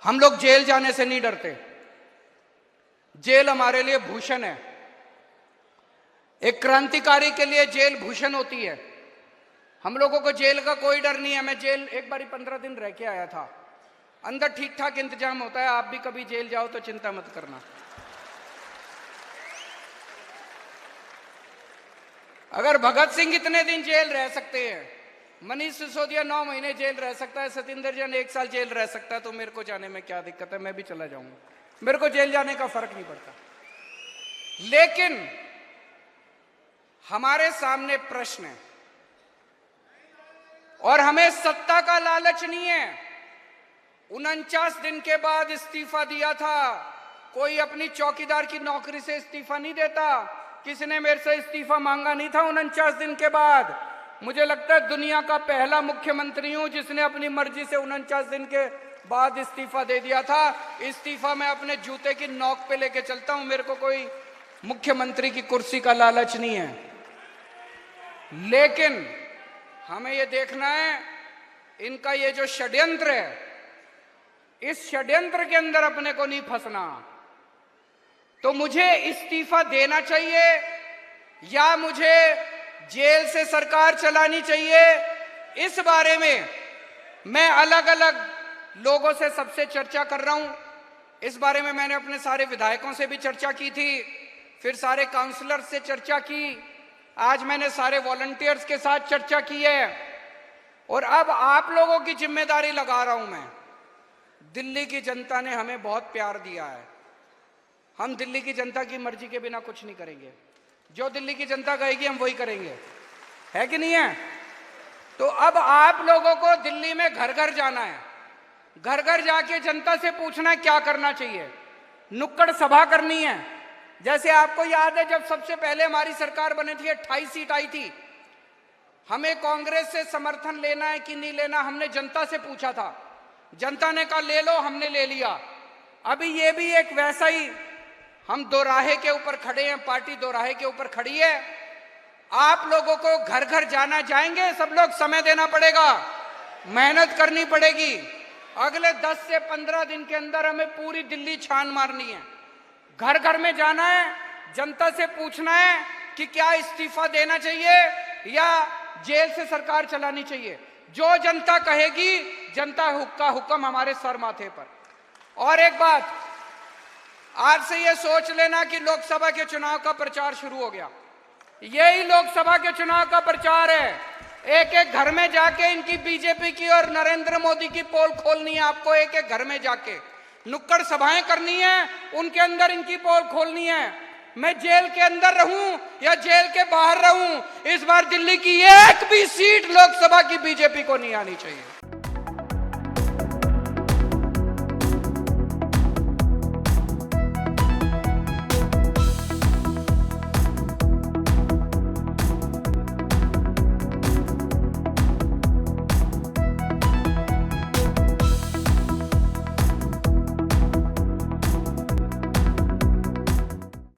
हम लोग जेल जाने से नहीं डरते। जेल हमारे लिए भूषण है। एक क्रांतिकारी के लिए जेल भूषण होती है। हम लोगों को जेल का कोई डर नहीं है। मैं जेल एक बारी 15 दिन रह के आया था। अंदर ठीक ठाक इंतजाम होता है। आप भी कभी जेल जाओ तो चिंता मत करना। अगर भगत सिंह इतने दिन जेल रह सकते हैं, मनीष सिसोदिया 9 महीने जेल रह सकता है, सतिंदर जैन 1 साल जेल रह सकता है, तो मेरे को जाने में क्या दिक्कत है? मैं भी चला जाऊंगा। मेरे को जेल जाने का फर्क नहीं पड़ता। लेकिन हमारे सामने प्रश्न है और हमें सत्ता का लालच नहीं है। 49 दिन के बाद इस्तीफा दिया था। कोई अपनी चौकीदार की नौकरी से इस्तीफा नहीं देता। किसी ने मेरे से इस्तीफा मांगा नहीं था 49 दिन के बाद। मुझे लगता है दुनिया का पहला मुख्यमंत्री हूं जिसने अपनी मर्जी से 49 दिन के बाद इस्तीफा दे दिया था। इस्तीफा मैं अपने जूते की नोक पे लेके चलता हूं। मेरे को कोई मुख्यमंत्री की कुर्सी का लालच नहीं है। लेकिन हमें यह देखना है इनका ये जो षड्यंत्र है, इस षड्यंत्र के अंदर अपने को नहीं फंसना। तो मुझे इस्तीफा देना चाहिए या मुझे जेल से सरकार चलानी चाहिए, इस बारे में मैं अलग अलग लोगों से सबसे चर्चा कर रहा हूं। इस बारे में मैंने अपने सारे विधायकों से भी चर्चा की थी, फिर सारे काउंसलर से चर्चा की, आज मैंने सारे वॉलंटियर्स के साथ चर्चा की है और अब आप लोगों की जिम्मेदारी लगा रहा हूं मैं। दिल्ली की जनता ने हमें बहुत प्यार दिया है। हम दिल्ली की जनता की मर्जी के बिना कुछ नहीं करेंगे। जो दिल्ली की जनता कहेगी हम वही करेंगे, है कि नहीं है? तो अब आप लोगों को दिल्ली में घर घर जाना है। घर घर जाके जनता से पूछना है क्या करना चाहिए। नुक्कड़ सभा करनी है। जैसे आपको याद है जब सबसे पहले हमारी सरकार बनी थी 28 सीट आई थी। हमें कांग्रेस से समर्थन लेना है कि नहीं लेना, हमने जनता से पूछा था। जनता ने कहा ले लो, हमने ले लिया। अभी ये भी एक वैसा ही, हम दोराहे के ऊपर खड़े हैं, पार्टी दोराहे के ऊपर खड़ी है। आप लोगों को घर घर जाना, जाएंगे सब लोग, समय देना पड़ेगा, मेहनत करनी पड़ेगी। अगले 10 से 15 दिन के अंदर हमें पूरी दिल्ली छान मारनी है। घर घर में जाना है, जनता से पूछना है कि क्या इस्तीफा देना चाहिए या जेल से सरकार चलानी चाहिए। जो जनता कहेगी, जनता का हुक्म हमारे सर माथे पर। और एक बात, आज से ये सोच लेना कि लोकसभा के चुनाव का प्रचार शुरू हो गया। यही लोकसभा के चुनाव का प्रचार है। एक एक घर में जाके इनकी बीजेपी की और नरेंद्र मोदी की पोल खोलनी है। आपको एक एक घर में जाके नुक्कड़ सभाएं करनी है, उनके अंदर इनकी पोल खोलनी है। मैं जेल के अंदर रहूं या जेल के बाहर रहूं, इस बार दिल्ली की एक भी सीट लोकसभा की बीजेपी को नहीं आनी चाहिए।